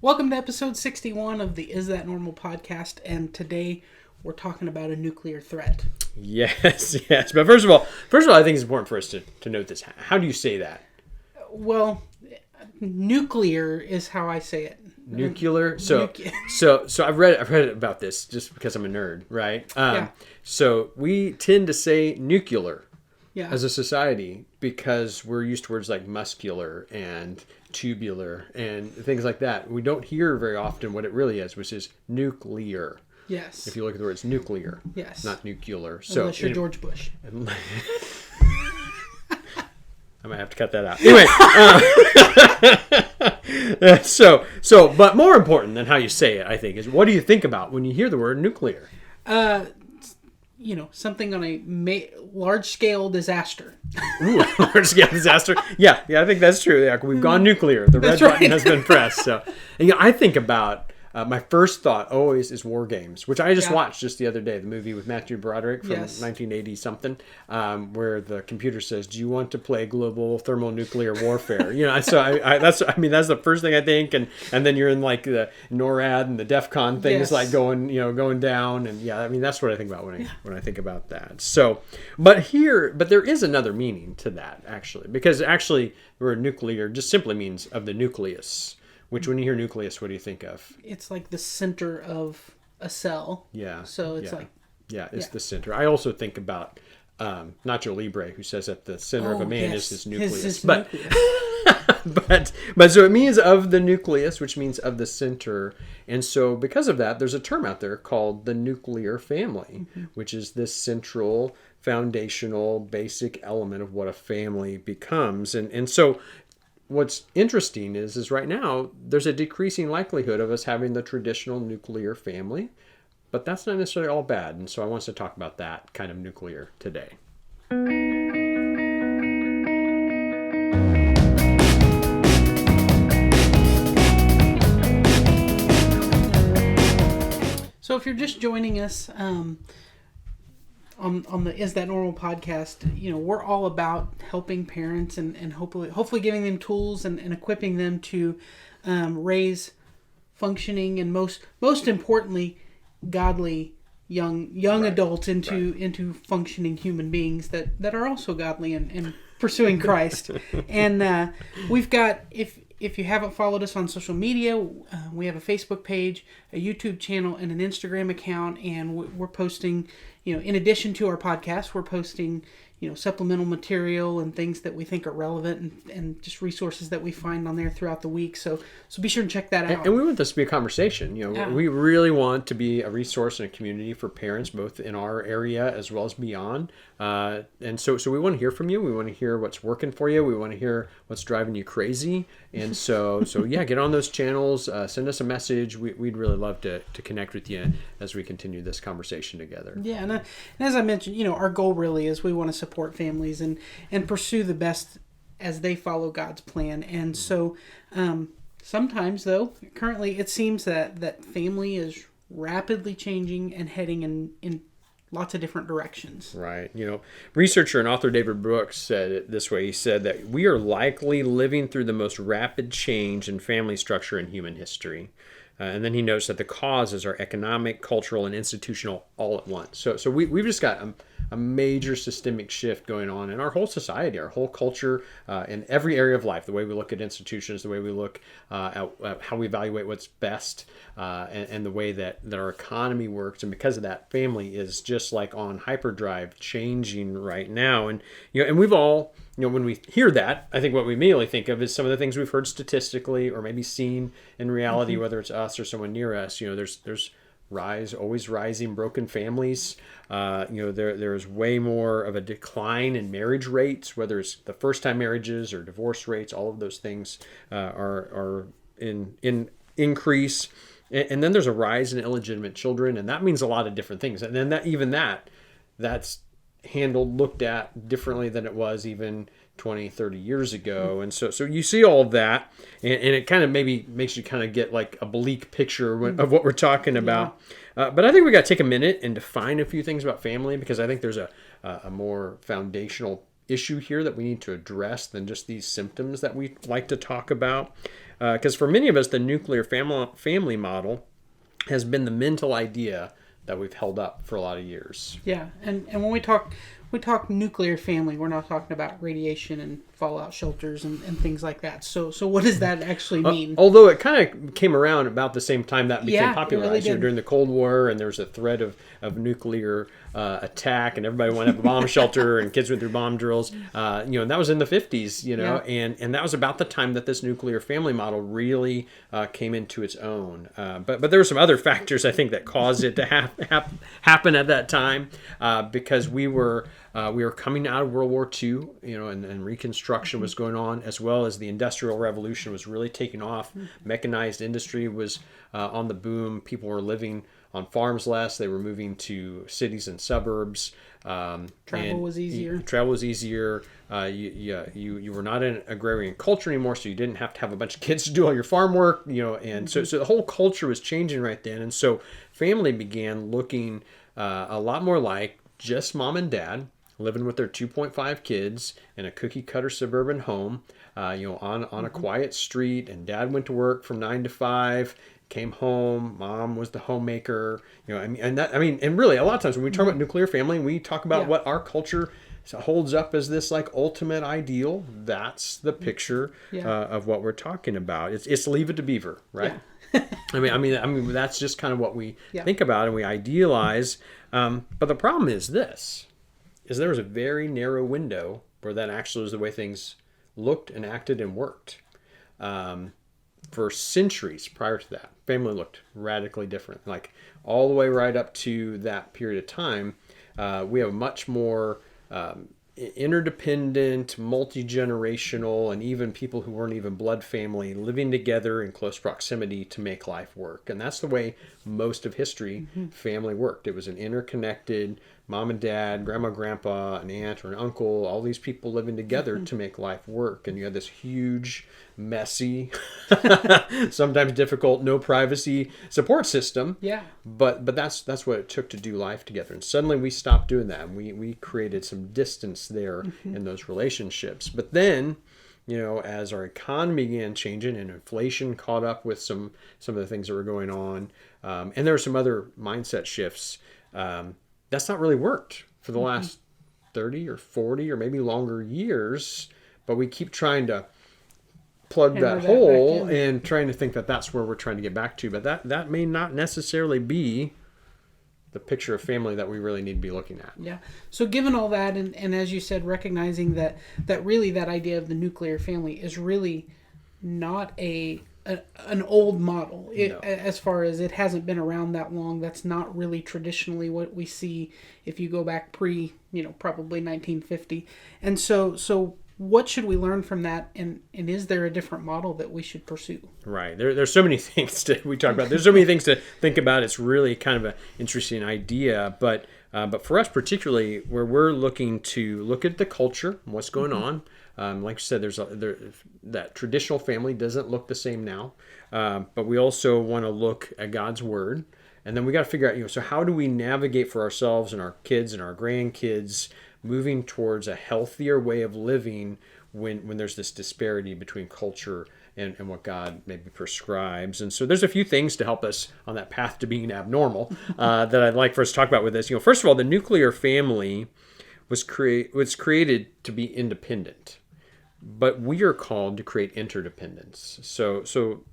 Welcome to episode 61 of the Is That Normal podcast, and today we're talking about a nuclear threat. Yes. But first of all, I think it's important for us to note this. How do you say that? Well, nuclear is how I say it. Nuclear. So I've read about this just because I'm a nerd, right? So we tend to say nuclear as a society because we're used to words like muscular and tubular and things like that. We don't hear very often what it really is, which is nuclear. Yes. If you look at the words nuclear, yes, not nuclear. So unless you're George Bush. I might have to cut that out. Anyway, but more important than how you say it, I think, is what do you think about when you hear the word nuclear? Something on a large-scale disaster. Ooh, large-scale disaster. Yeah, I think that's true. Yeah, we've gone nuclear. The red button has been pressed. So, I think about my first thought always is War Games, which I just watched just the other day. The movie with Matthew Broderick from 1980 something, where the computer says, "Do you want to play global thermonuclear warfare?" So that's the first thing I think, and then you're in like the NORAD and the DEFCON things like going down, and that's what I think about when I think about that. So, but there is another meaning to that actually, because actually the word nuclear just simply means of the nucleus. Which, when you hear nucleus, what do you think of? It's like the center of a cell. Yeah. So it's the center. I also think about Nacho Libre, who says that the center of a man is his nucleus. But so it means of the nucleus, which means of the center. And so because of that, there's a term out there called the nuclear family, which is this central, foundational, basic element of what a family becomes. And so what's interesting is right now there's a decreasing likelihood of us having the traditional nuclear family, but that's not necessarily all bad. And so I want us to talk about that kind of nuclear today. So if you're just joining us, on the Is That Normal podcast, we're all about helping parents and hopefully giving them tools and equipping them to raise functioning and most importantly godly young adults into functioning human beings that are also godly and pursuing Christ. And we've got, if you haven't followed us on social media, we have a Facebook page, a YouTube channel, and an Instagram account, and we're posting, in addition to our podcast, we're posting, supplemental material and things that we think are relevant and just resources that we find on there throughout the week. So be sure to check that out. And we want this to be a conversation. We really want to be a resource and a community for parents, both in our area as well as beyond. And so we want to hear from you. We want to hear what's working for you. We want to hear what's driving you crazy. And so get on those channels. Send us a message. We'd really love to connect with you as we continue this conversation together. Yeah, and as I mentioned, our goal really is we want to support families and pursue the best as they follow God's plan. And so sometimes, though, currently it seems that family is rapidly changing and heading in lots of different directions. Right. Researcher and author David Brooks said it this way. He said that we are likely living through the most rapid change in family structure in human history. And then he notes that the causes are economic, cultural, and institutional all at once. So we've just got a major systemic shift going on in our whole society, our whole culture, in every area of life. The way we look at institutions, the way we look at how we evaluate what's best, and the way that our economy works. And because of that, family is just like on hyperdrive, changing right now. And and we've all, when we hear that, I think what we immediately think of is some of the things we've heard statistically or maybe seen in reality, whether it's us or someone near us. There's always rising broken families. There's way more of a decline in marriage rates, whether it's the first time marriages or divorce rates. All of those things are in increase. And then there's a rise in illegitimate children, and that means a lot of different things. And then that's looked at differently than it was even 20, 30 years ago. And so you see all of that, and it kind of maybe makes you kind of get like a bleak picture of what we're talking about. But I think we got to take a minute and define a few things about family, because I think there's a more foundational issue here that we need to address than just these symptoms that we like to talk about. Because for many of us, the nuclear family model has been the mental idea that we've held up for a lot of years. Yeah, and when we talk nuclear family, we're not talking about radiation and fallout shelters and things like that. So what does that actually mean? Although it kind of came around about the same time that became popularized. Really During the Cold War, and there was a threat of nuclear attack, and everybody wanted to have a bomb shelter, and kids went through bomb drills. And that was in the 50s, and that was about the time that this nuclear family model really came into its own. But there were some other factors, I think, that caused it to happen at that time, because we were coming out of World War II, and Reconstruction was going on, as well as the Industrial Revolution was really taking off. Mechanized industry was on the boom. People were living on farms less. They were moving to cities and suburbs. Travel was easier. You were not in an agrarian culture anymore, so you didn't have to have a bunch of kids to do all your farm work. And so the whole culture was changing right then. And so family began looking a lot more like just mom and dad living with their 2.5 kids in a cookie cutter suburban home, on a quiet street, and dad went to work from 9 to 5, came home, mom was the homemaker, and really a lot of times when we talk about nuclear family, we talk about what our culture holds up as this like ultimate ideal. That's the picture of what we're talking about. It's Leave It to Beaver, right? Yeah. I mean, that's just kind of what we think about and we idealize. But the problem is there was a very narrow window where that actually was the way things looked and acted and worked. For centuries prior to that, family looked radically different. Like all the way right up to that period of time, we have a much more interdependent, multi-generational, and even people who weren't even blood family living together in close proximity to make life work. And that's the way most of history family worked. It was an interconnected mom and dad, grandma, grandpa, an aunt or an uncle, all these people living together to make life work. And you had this huge, messy, sometimes difficult, no privacy support system. Yeah. But that's what it took to do life together. And suddenly we stopped doing that. And we created some distance there in those relationships. But then, as our economy began changing and inflation caught up with some of the things that were going on, and there were some other mindset shifts, that's not really worked for the last 30 or 40 or maybe longer years. But we keep trying to plug that hole and trying to think that that's where we're trying to get back to. But that may not necessarily be the picture of family that we really need to be looking at. Yeah. So given all that, and as you said, recognizing that really that idea of the nuclear family is really not an old model. As far as it hasn't been around that long, that's not really traditionally what we see if you go back probably 1950. And so what should we learn from that? And is there a different model that we should pursue? Right. There's so many things we talk about. There's so many things to think about. It's really kind of an interesting idea. But for us particularly, where we're looking to look at the culture and what's going on, like you said, that traditional family doesn't look the same now. But we also want to look at God's Word. And then we got to figure out, so how do we navigate for ourselves and our kids and our grandkids moving towards a healthier way of living when there's this disparity between culture and what God maybe prescribes. And so there's a few things to help us on that path to being abnormal that I'd like for us to talk about with this. First of all, the nuclear family was created to be independent, but we are called to create interdependence. So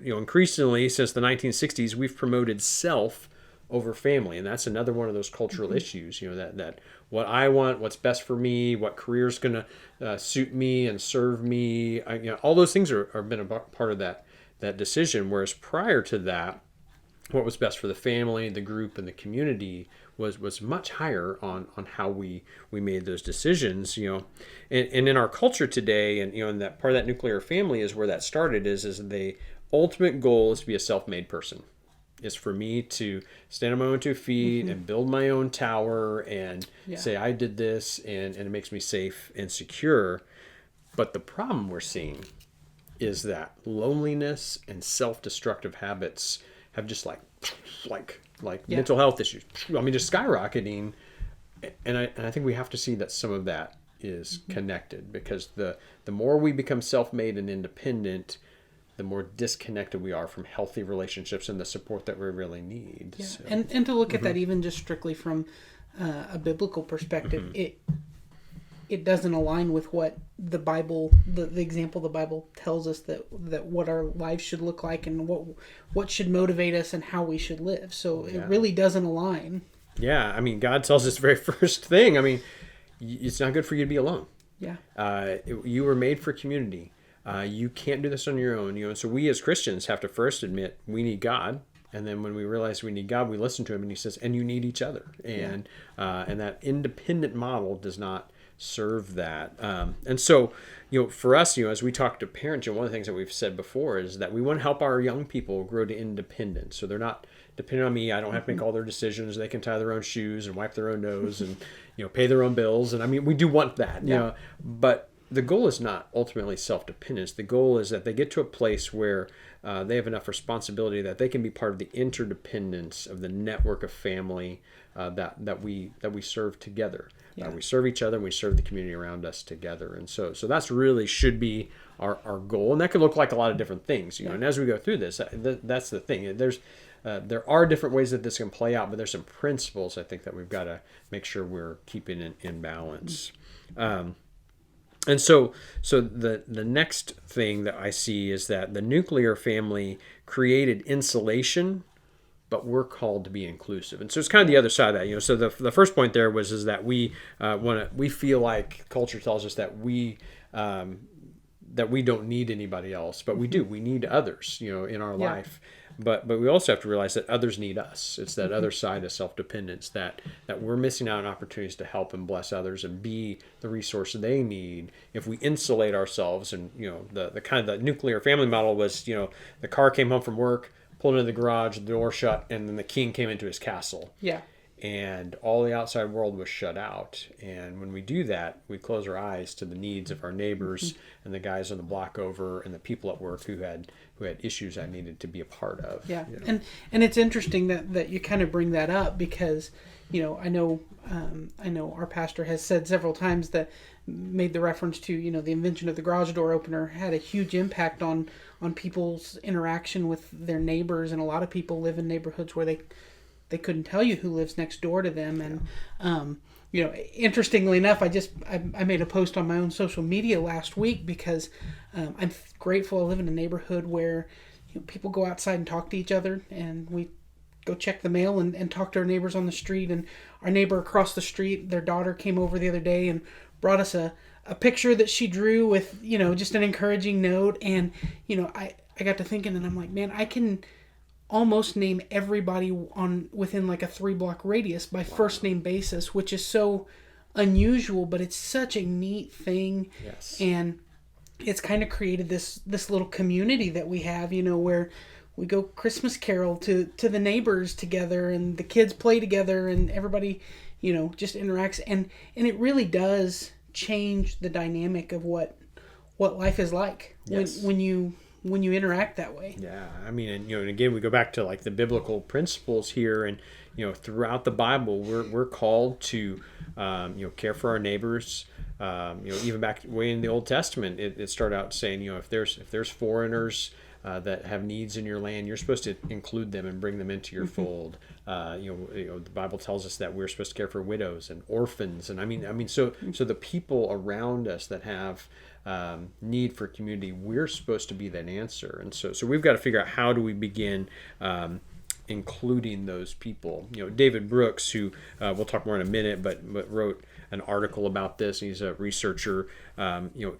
increasingly since the 1960s, we've promoted self over family, and that's another one of those cultural issues. That what I want, what's best for me, what career is going to suit me and serve me. All those things are been a part of that decision. Whereas prior to that, what was best for the family, the group, and the community was much higher on how we made those decisions. And in our culture today, and that part of that nuclear family is where that started. Is the ultimate goal is to be a self-made person. Is for me to stand on my own 2 feet and build my own tower and say I did this and it makes me safe and secure. But the problem we're seeing is that loneliness and self-destructive habits have just like mental health issues. Just skyrocketing. And I think we have to see that some of that is connected, because the more we become self-made and independent, the more disconnected we are from healthy relationships and the support that we really need. Yeah. So. And to look at that even just strictly from a biblical perspective, it doesn't align with what the Bible, the example the Bible tells us that what our lives should look like and what should motivate us and how we should live. So it really doesn't align. Yeah, I mean, God tells us the very first thing. I mean, it's not good for you to be alone. Yeah. You were made for community. You can't do this on your own. And so we as Christians have to first admit we need God. And then when we realize we need God, we listen to him, and he says, and you need each other. And that independent model does not serve that. And so, for us, as we talk to parents, one of the things that we've said before is that we want to help our young people grow to independence. So they're not dependent on me. I don't have to make all their decisions. They can tie their own shoes and wipe their own nose and, pay their own bills. And I mean, we do want that, but the goal is not ultimately self-dependence. The goal is that they get to a place where they have enough responsibility that they can be part of the interdependence of the network of family that we serve together. Yeah. We serve each other, and we serve the community around us together. And so that's really should be our goal. And that could look like a lot of different things, And as we go through this, that's the thing. There are different ways that this can play out, but there's some principles I think that we've got to make sure we're keeping in balance. And so the next thing that I see is that the nuclear family created insulation, but we're called to be inclusive. And so it's kind of the other side of that. So the first point there is that we feel like culture tells us that we don't need anybody else, but we do. We need others, in our life. But we also have to realize that others need us. It's that other side of self-dependence that we're missing out on opportunities to help and bless others and be the resource they need if we insulate ourselves. And the kind of the nuclear family model was the car came home from work, pulled into the garage, the door shut, and then the king came into his castle. Yeah. And all the outside world was shut out. And when we do that, we close our eyes to the needs of our neighbors and the guys on the block over and the people at work who had issues I needed to be a part of. Yeah. And it's interesting that you kind of bring that up because, I know our pastor has said several times that made the reference to, the invention of the garage door opener had a huge impact on people's interaction with their neighbors. And a lot of people live in neighborhoods where they couldn't tell you who lives next door to them. And, interestingly enough, I made a post on my own social media last week because I'm grateful I live in a neighborhood where people go outside and talk to each other, and we go check the mail and talk to our neighbors on the street. And our neighbor across the street, their daughter came over the other day and brought us a picture that she drew with, just an encouraging note. And, I got to thinking, and I'm like, man, I can almost name everybody within like a 3-block radius by first name basis, which is so unusual, but it's such a neat thing. Yes. And it's kind of created this little community that we have, where we go Christmas carol to the neighbors together, and the kids play together, and everybody, just interacts, and it really does change the dynamic of what life is like. Yes. when you interact that way. Yeah, I mean, and again, we go back to like the biblical principles here, and throughout the Bible, we're called to care for our neighbors. Even back way in the Old Testament, it started out saying, if there's foreigners that have needs in your land, you're supposed to include them and bring them into your fold. The Bible tells us that we're supposed to care for widows and orphans, and I mean, so the people around us that have need for community, we're supposed to be that answer. And so we've got to figure out how do we begin including those people. David Brooks, who we'll talk more in a minute, but wrote an article about this. He's a researcher.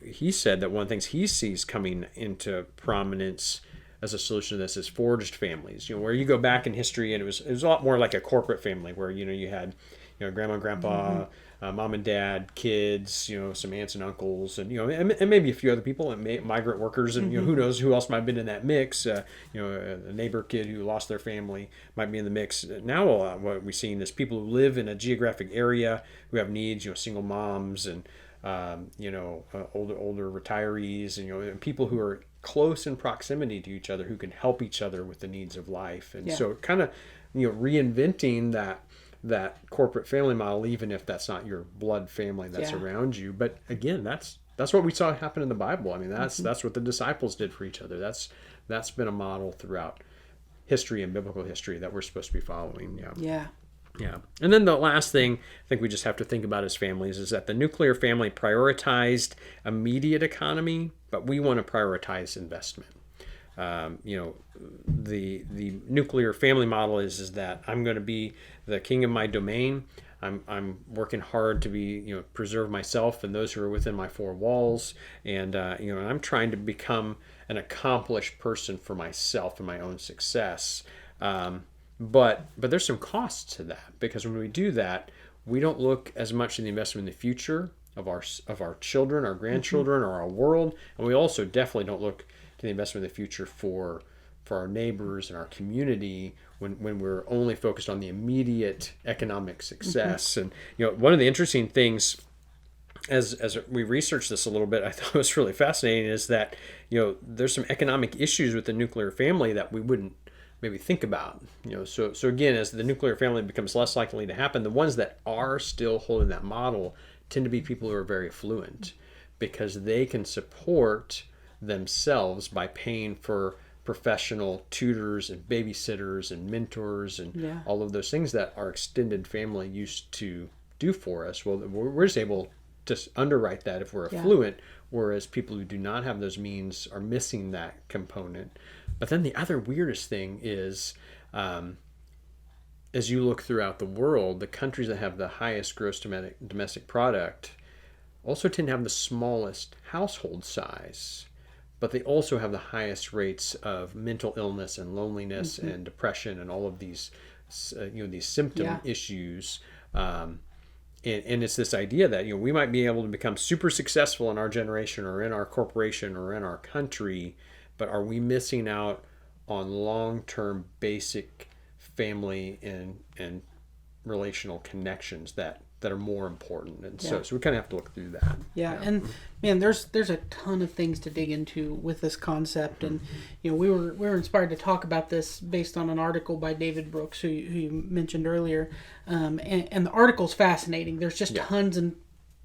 He said that one of the things he sees coming into prominence as a solution to this is forged families. Where you go back in history, and it was a lot more like a corporate family where you had grandma and grandpa, mom and dad, kids, some aunts and uncles, and and maybe a few other people, and migrant workers, and who knows who else might have been in that mix. A neighbor kid who lost their family might be in the mix. Now what we're seeing is people who live in a geographic area who have needs, single moms and older retirees, and people who are close in proximity to each other who can help each other with the needs of life. And so kind of reinventing that corporate family model, even if that's not your blood family that's around you. But again, that's that's what we saw happen in the Bible. I mean, that's what the disciples did for each other. That's been a model throughout history and biblical history that we're supposed to be following. Yeah. And then the last thing I think we just have to think about as families is that the nuclear family prioritized immediate economy, but we want to prioritize investment. The nuclear family model is that I'm going to be the king of my domain. I'm working hard to be, preserve myself and those who are within my four walls. And, and I'm trying to become an accomplished person for myself and my own success. But there's some costs to that, because when we do that, we don't look as much in the investment in the future of our children, our grandchildren, or our world. And we also definitely don't look to the investment in the future for our neighbors and our community when we're only focused on the immediate economic success. And one of the interesting things as we researched this a little bit, I thought was really fascinating, is that there's some economic issues with the nuclear family that we wouldn't maybe think about. So again, as the nuclear family becomes less likely to happen, the ones that are still holding that model tend to be people who are very affluent, because they can support themselves by paying for professional tutors and babysitters and mentors and all of those things that our extended family used to do for us. Well, we're just able to underwrite that if we're affluent, whereas people who do not have those means are missing that component. But then the other weirdest thing is, as you look throughout the world, the countries that have the highest gross domestic product also tend to have the smallest household size, but they also have the highest rates of mental illness and loneliness and depression and all of these, these symptom issues. And it's this idea that, we might be able to become super successful in our generation or in our corporation or in our country, but are we missing out on long-term basic family and relational connections that are more important? And so we kind of have to look through that. And man, there's a ton of things to dig into with this concept. And we were inspired to talk about this based on an article by David Brooks, who you mentioned earlier, and the article's fascinating. There's just tons and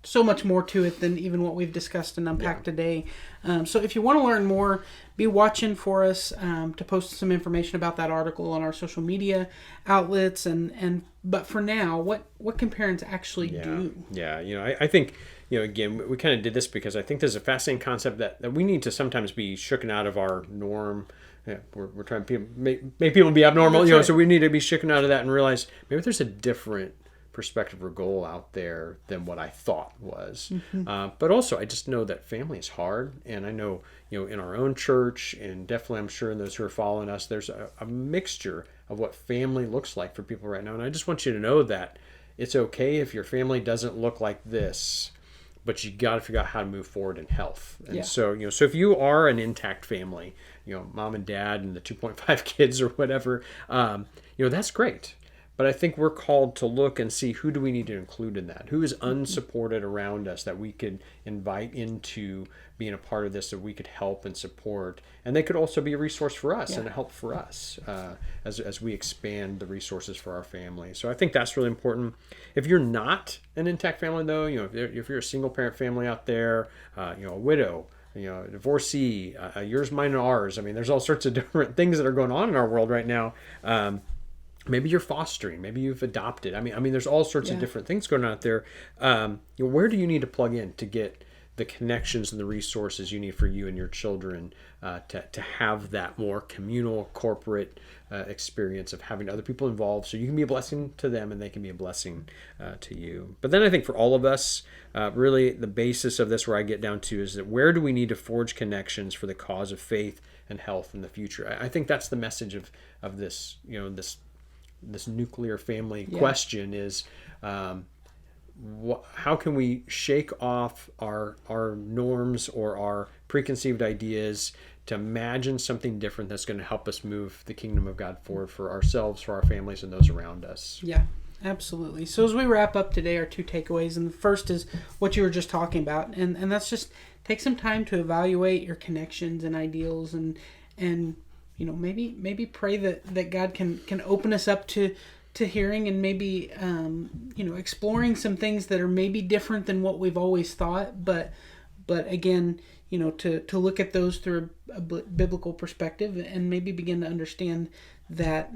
so much more to it than even what we've discussed and unpacked today. So if you want to learn more, be watching for us to post some information about that article on our social media outlets. But for now, what can parents actually do? I think, again, we kind of did this because I think there's a fascinating concept that we need to sometimes be shooken out of our norm. We're trying to make people be abnormal, right. So we need to be shooken out of that and realize maybe there's a different perspective or goal out there than what I thought was. But also, I just know that family is hard, and I know in our own church, and definitely I'm sure in those who are following us, there's a mixture of what family looks like for people right now. And I just want you to know that it's okay if your family doesn't look like this, but you got to figure out how to move forward in health. And so so if you are an intact family, mom and dad and the 2.5 kids or whatever, that's great. But I think we're called to look and see, who do we need to include in that? Who is unsupported around us that we could invite into being a part of this, that we could help and support? And they could also be a resource for us and a help for us as we expand the resources for our family. So I think that's really important. If you're not an intact family, though, if you're a single parent family out there, a widow, a divorcee, yours, mine, and ours. I mean, there's all sorts of different things that are going on in our world right now. Maybe you're fostering, maybe you've adopted. I mean, there's all sorts of different things going on out there. Where do you need to plug in to get the connections and the resources you need for you and your children to have that more communal, corporate experience of having other people involved, so you can be a blessing to them and they can be a blessing to you. But then I think for all of us, really the basis of this, where I get down to, is that where do we need to forge connections for the cause of faith and health in the future? I think that's the message of this, this nuclear family question is, how can we shake off our norms or our preconceived ideas to imagine something different that's going to help us move the kingdom of God forward for ourselves, for our families, and those around us? Yeah, absolutely. So as we wrap up today, our two takeaways, and the first is what you were just talking about, and that's just take some time to evaluate your connections and ideals, and maybe pray that God can open us up to hearing and maybe exploring some things that are maybe different than what we've always thought, but But again, to look at those through a biblical perspective and maybe begin to understand that,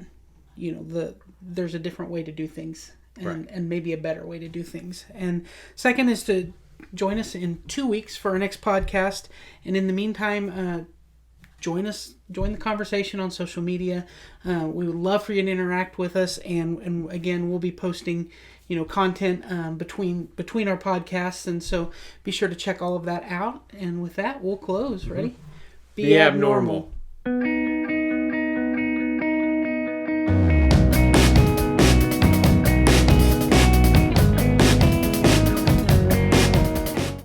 there's a different way to do things and maybe a better way to do things. And second is to join us in 2 weeks for our next podcast. And in the meantime, join the conversation on social media. We would love for you to interact with us. And again, we'll be posting, content between our podcasts. And so be sure to check all of that out. And with that, we'll close. Ready? Be abnormal.